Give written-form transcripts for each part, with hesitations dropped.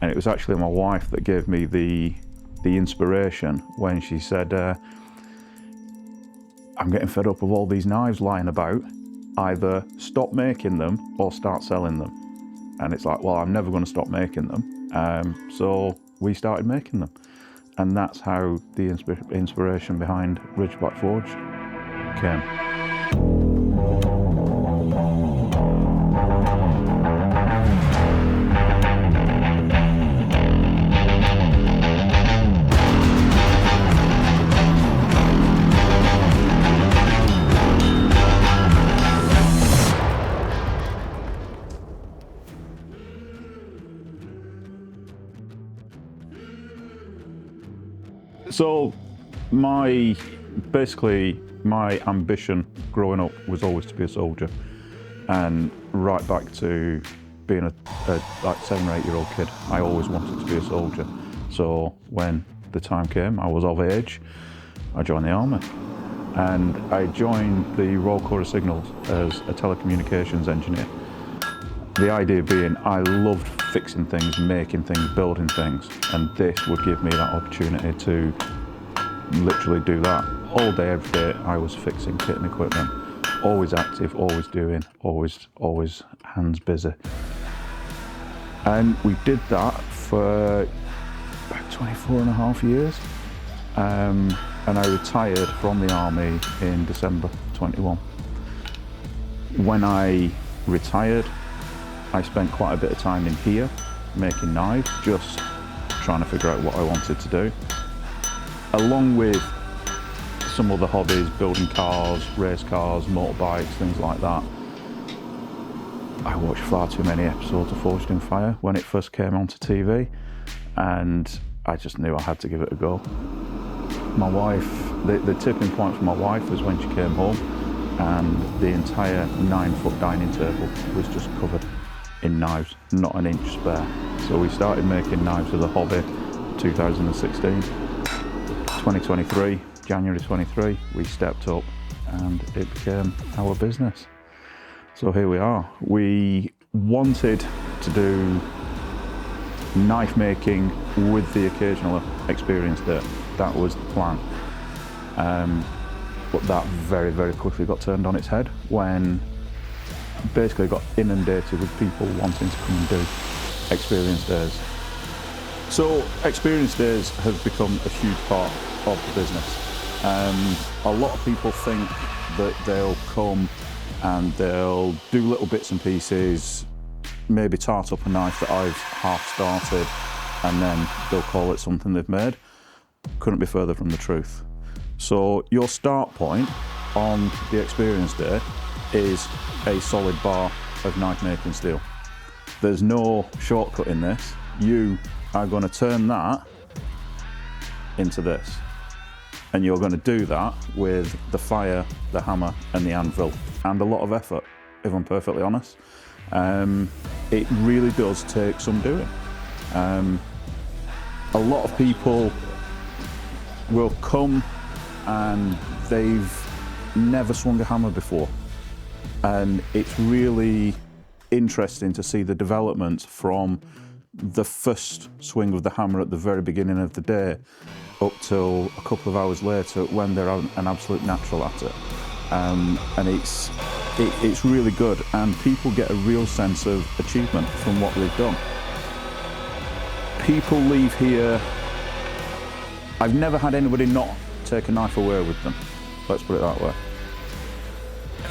And it was actually my wife that gave me the inspiration when she said, I'm getting fed up of all these knives lying about, either stop making them or start selling them. And it's like, well, I'm never going to stop making them. So we started making them. And that's how the inspiration behind Ridgeback Forge came. So basically my ambition growing up was always to be a soldier, and right back to being a like 7 or 8 year old kid, I always wanted to be a soldier. So when the time came, I was of age, I joined the army, and I joined the Royal Corps of Signals as a telecommunications engineer. The idea being I loved fixing things, making things, building things, and this would give me that opportunity to literally do that. All day, every day, I was fixing kit and equipment. Always active, always doing, always hands busy. And we did that for about 24.5 years. And I retired from the army in December 21. When I retired, I spent quite a bit of time in here making knives, just trying to figure out what I wanted to do. Along with some other hobbies, building cars, race cars, motorbikes, things like that. I watched far too many episodes of Forged in Fire when it first came onto TV, and I just knew I had to give it a go. My wife, the tipping point for my wife was when she came home and the entire 9-foot dining table was just covered in knives, not an inch spare. So we started making knives as a hobby in 2016. 2023, January 23, we stepped up and it became our business. So here we are. We wanted to do knife making with the occasional experience day. That was the plan. But that very, very quickly got turned on its head when basically got inundated with people wanting to come and do experience days. So experience days have become a huge part of the business. A lot of people think that they'll come and they'll do little bits and pieces, maybe tart up a knife that I've half started, and then they'll call it something they've made. Couldn't be further from the truth. So your start point on the experience day is a solid bar of knife making steel. There's no shortcut in this. You are going to turn that into this. And you're going to do that with the fire, the hammer and the anvil, and a lot of effort, if I'm perfectly honest. It really does take some doing. A lot of people will come and they've never swung a hammer before. And it's really interesting to see the development from the first swing of the hammer at the very beginning of the day up till a couple of hours later when they're an absolute natural at it. And it's really good, and people get a real sense of achievement from what they've done. People leave here, I've never had anybody not take a knife away with them, let's put it that way.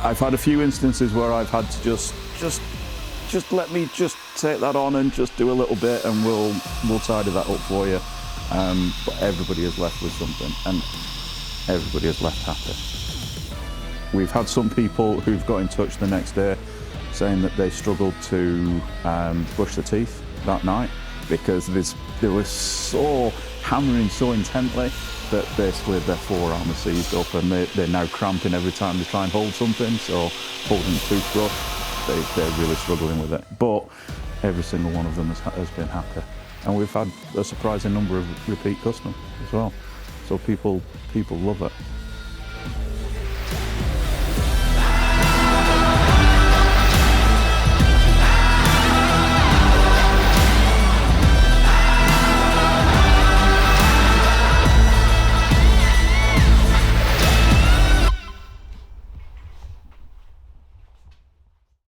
I've had a few instances where I've had to just let me just take that on and just do a little bit and we'll tidy that up for you. But everybody is left with something and everybody is left happy. We've had some people who've got in touch the next day saying that they struggled to brush their teeth that night because they were so hammering so intently that basically their forearm is seized up and they're now cramping every time they try and hold something. So holding a toothbrush, they're really struggling with it. But every single one of them has been happy. And we've had a surprising number of repeat customers as well. So people love it.